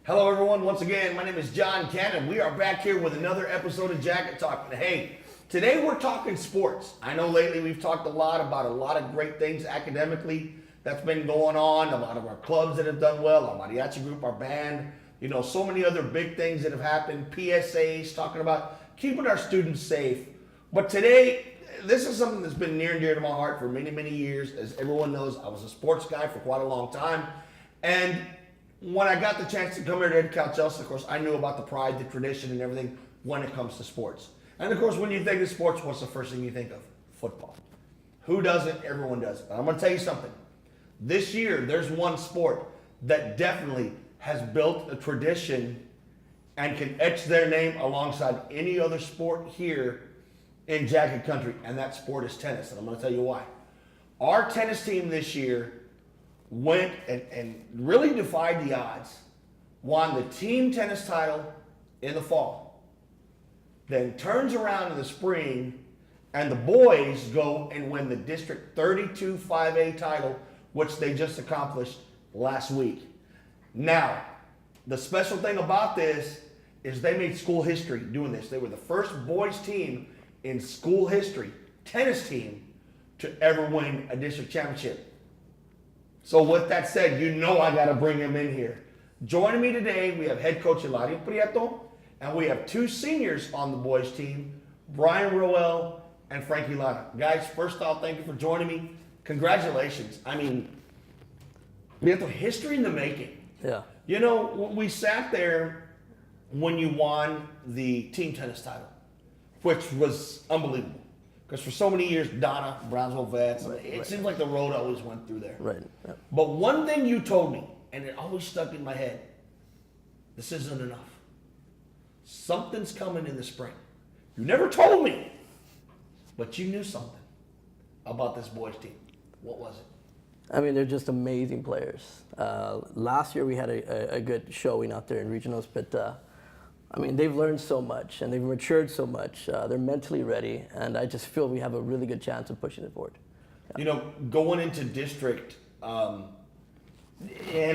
Hello, everyone. Once again, my name is John Cannon. We are back here with another episode of Jacket Talk. And hey, today we're talking sports. I know lately we've talked a lot about a lot of great things academically that's been going on, a lot of our clubs that have done well, our mariachi group, our band, so many other big things that have happened, PSAs, talking about keeping our students safe. But today, this is something that's been near and dear to my heart for many, many years. As everyone knows, I was a sports guy for quite a long time. And when I got the chance to come here to Edcouch-Elsa, of course, I knew about the pride, the tradition, and everything when it comes to sports. And of course, when you think of sports, what's the first thing you think of? Football. Who doesn't? Everyone does it. But I'm going to tell you something. This year, there's one sport that definitely has built a tradition and can etch their name alongside any other sport here in Jacket Country, and that sport is tennis. And I'm going to tell you why. Our tennis team this year went and really defied the odds, won the team tennis title in the fall, then turns around in the spring, and the boys go and win the District 32 5A title, which they just accomplished last week. Now, the special thing about this is they made school history doing this. They were the first boys team in school history, tennis team, to ever win a district championship. So with that said, I got to bring him in here. Joining me today, we have head coach Elario Prieto, and we have two seniors on the boys team, Brian Roel and Frankie Lara. Guys, first off, thank you for joining me. Congratulations. I mean, Prieto, history in the making. Yeah. We sat there when you won the team tennis title, which was unbelievable. Because for so many years, Donna, Brownsville Vets, it seems like the road always went through there. Right. Yeah. But one thing you told me, and it always stuck in my head, this isn't enough. Something's coming in the spring. You never told me, but you knew something about this boys team. What was it? I mean, they're just amazing players. Last year we had a good showing out there in regionals, but they've learned so much and they've matured so much. They're mentally ready, and I just feel we have a really good chance of pushing it forward. Yeah. Going into district, and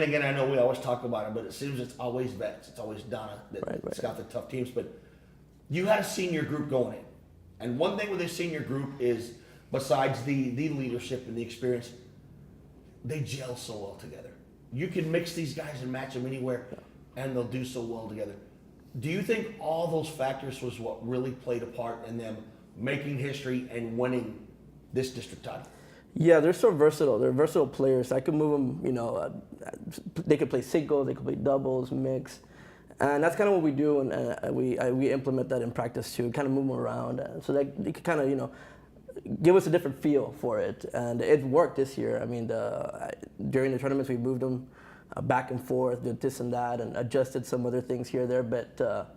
again, I know we always talk about it, but it seems it's always vets. It's always Donna that's got the tough teams. But you had a senior group going in. And one thing with this senior group is, besides the leadership and the experience, they gel so well together. You can mix these guys and match them anywhere, and they'll do so well together. Do you think all those factors was what really played a part in them making history and winning this district title? Yeah, they're so versatile. They're versatile players. I could move them, they could play singles, they could play doubles, mix. And that's kind of what we do, and we implement that in practice too, kind of move them around. So that they could kind of, give us a different feel for it. And it worked this year. I mean, during the tournaments, we moved them back and forth, did this and that, and adjusted some other things here or there, but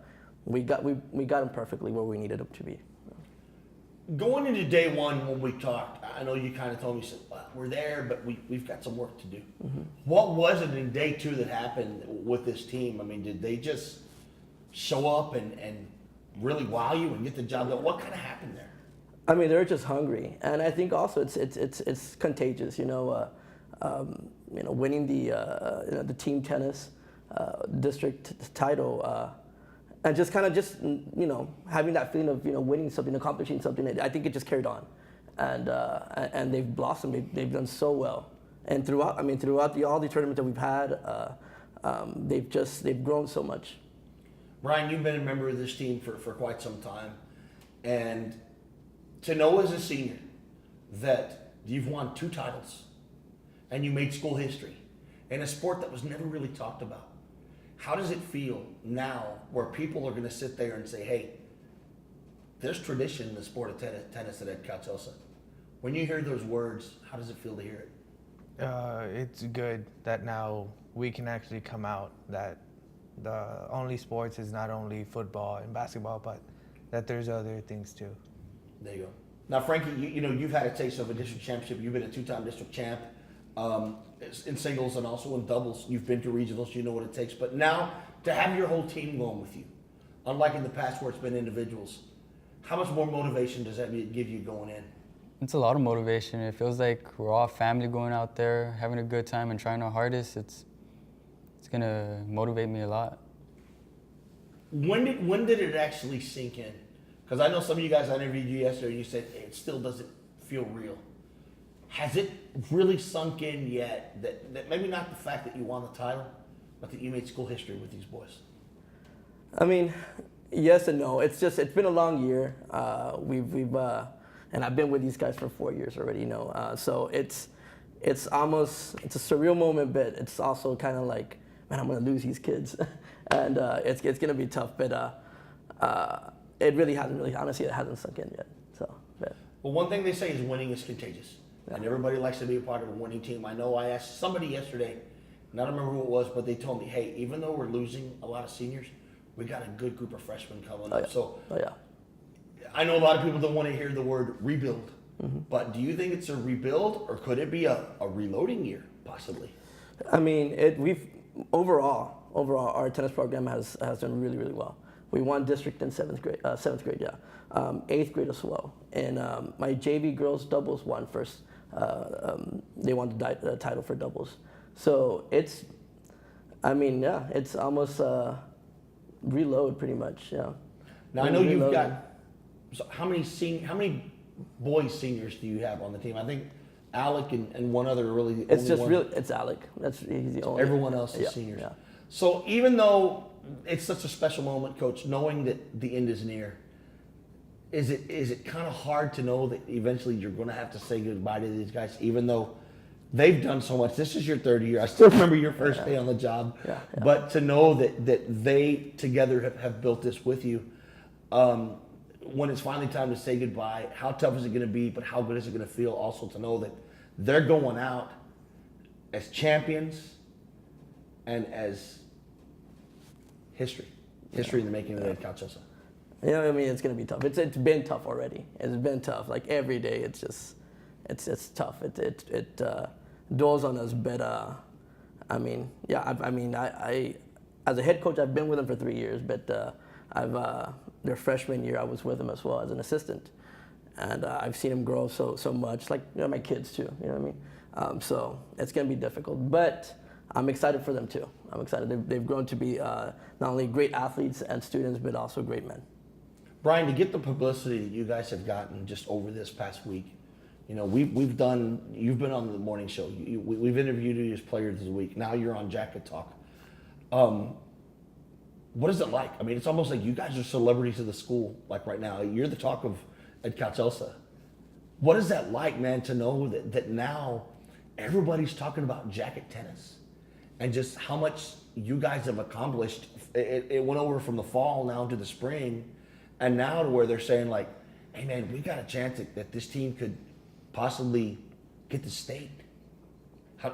we got them perfectly where we needed them to be. Going into day one when we talked, I know you kind of told me, we're there, but we've got some work to do. Mm-hmm. What was it in day two that happened with this team? I mean, did they just show up and really wow you and get the job done? What kind of happened there? I mean, they're just hungry, and I think also it's contagious. Winning the team tennis district title, and just having that feeling of winning something, accomplishing something. I think it just carried on, and they've blossomed. They've done so well, and throughout all the tournaments that we've had, they've grown so much. Brian, you've been a member of this team for quite some time, and to know as a senior that you've won 2 titles and you made school history in a sport that was never really talked about. How does it feel now where people are going to sit there and say, hey, there's tradition in the sport of tennis at Edcouch-Elsa? When you hear those words, how does it feel to hear it? It's good that now we can actually come out that the only sports is not only football and basketball, but that there's other things too. There you go. Now, Frankie, you've had a taste of a district championship. You've been a 2-time district champ in singles and also in doubles. You've been to regionals. You know what it takes. But now to have your whole team going with you, unlike in the past where it's been individuals, how much more motivation does that give you going in? It's a lot of motivation. It feels like we're all family going out there, having a good time and trying our hardest. it's gonna motivate me a lot. When did it actually sink in? Because I know some of you guys, I interviewed you yesterday, you said it still doesn't feel real. Has it really sunk in yet that maybe not the fact that you won the title, but that you made school history with these boys? I mean, yes and no. It's been a long year. And I've been with these guys for 4 years already, so it's a surreal moment, but it's also kind of like, man, I'm gonna lose these kids, and it's gonna be tough. But it really hasn't honestly, it hasn't sunk in yet. So, but. Well, one thing they say is winning is contagious, and everybody likes to be a part of a winning team. I know I asked somebody yesterday, and I don't remember who it was, but they told me, hey, even though we're losing a lot of seniors, we got a good group of freshmen coming up. Yeah. So, yeah. I know a lot of people don't want to hear the word rebuild, but do you think it's a rebuild, or could it be a reloading year, possibly? I mean, overall our tennis program has done really, really well. We won district in seventh grade, yeah. 8th grade as well. And my JV girls doubles won first. They won the title for doubles. So it's almost reload pretty much, yeah. Now, I know you've got, so how many boys seniors do you have on the team? I think Alec and one other really. It's Alec. He's the only. Everyone else is seniors. Yeah. So even though it's such a special moment, Coach, knowing that the end is near, is it kind of hard to know that eventually you're going to have to say goodbye to these guys, even though they've done so much? This is your third year. I still remember your first day on the job. Yeah. But to know that they together have built this with you, when it's finally time to say goodbye, how tough is it going to be, but how good is it going to feel also to know that they're going out as champions and as history in the making of the Edcouch-Elsa? Yeah, I mean, it's going to be tough. It's been tough already. It's been tough. Like every day, it's tough. It dwells on us, but I as a head coach, I've been with them for 3 years, but their freshman year, I was with them as well as an assistant, and I've seen them grow so much. Like my kids too. You know what I mean? So it's gonna be difficult, but I'm excited for them too. I'm excited. They've grown to be not only great athletes and students, but also great men. Brian, to get the publicity that you guys have gotten just over this past week, you've been on the morning show. We've interviewed you as Players of the Week. Now you're on Jacket Talk. What is it like? I mean, it's almost like you guys are celebrities of the school. Like right now, you're the talk of Edcouch-Elsa. What is that like, man, to know that now everybody's talking about jacket tennis and just how much you guys have accomplished? It went over from the fall now to the spring, and now to where they're saying like, hey man, we got a chance that this team could possibly get to state.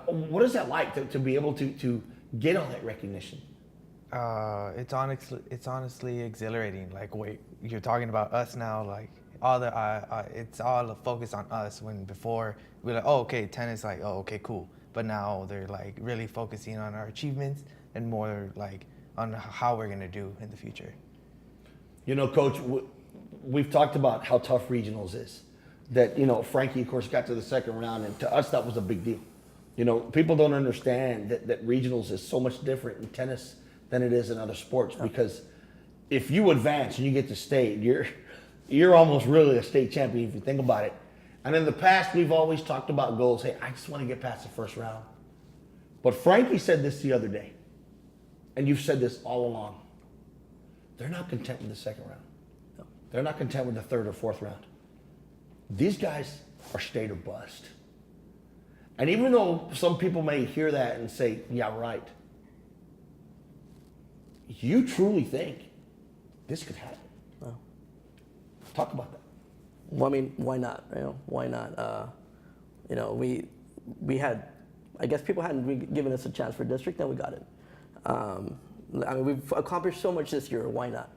What is that like to be able to get all that recognition? It's honestly exhilarating. Like, wait, you're talking about us now. Like, it's all a focus on us. When before we were like, oh, okay, tennis, like, oh, okay, cool. But now they're like really focusing on our achievements and more like on how we're gonna do in the future. Coach, we've talked about how tough regionals is. That Frankie, of course, got to the second round, and to us that was a big deal. People don't understand that regionals is so much different in tennis than it is in other sports, because if you advance and you get to state, you're almost really a state champion if you think about it. And in the past, we've always talked about goals. Hey, I just want to get past the first round. But Frankie said this the other day, and you've said this all along. They're not content with the second round. No. They're not content with the third or fourth round. These guys are state or bust. And even though some people may hear that and say, yeah, right, you truly think this could happen. Wow. Talk about that. Well, I mean, why not? Why not? We had, I guess people hadn't given us a chance for district, then we got it. We've accomplished so much this year. Why not?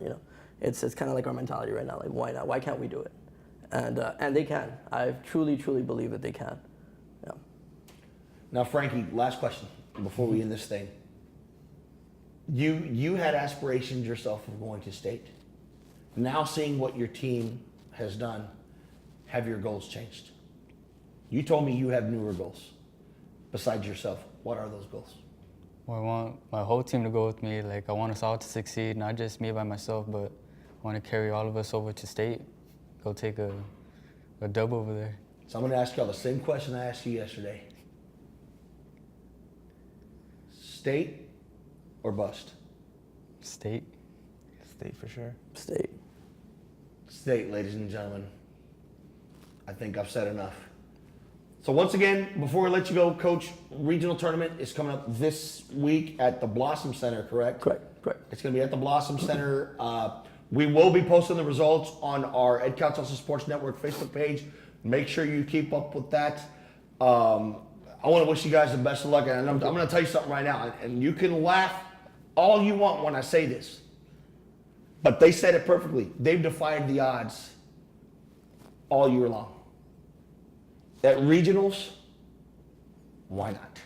It's kind of like our mentality right now. Like, why not? Why can't we do it? And they can. I truly believe that they can. Yeah. Now, Frankie, last question before we end this thing. You had aspirations yourself of going to state. Now seeing what your team has done, have your goals changed? You told me you have newer goals besides yourself. What are those goals? Well, I want my whole team to go with me. Like, I want us all to succeed, not just me by myself, but I want to carry all of us over to state, go take a dub over there. So I'm going to ask y'all the same question I asked you yesterday. State or bust? State. State for sure. State. State, ladies and gentlemen. I think I've said enough. So once again, before I let you go, Coach, regional tournament is coming up this week at the Blossom Center, correct? Correct. It's going to be at the Blossom Center. We will be posting the results on our Edcouch-Elsa Sports Network Facebook page. Make sure you keep up with that. I want to wish you guys the best of luck. And I'm going to tell you something right now. And you can laugh all you want when I say this. But they said it perfectly. They've defied the odds all year long. At regionals, why not?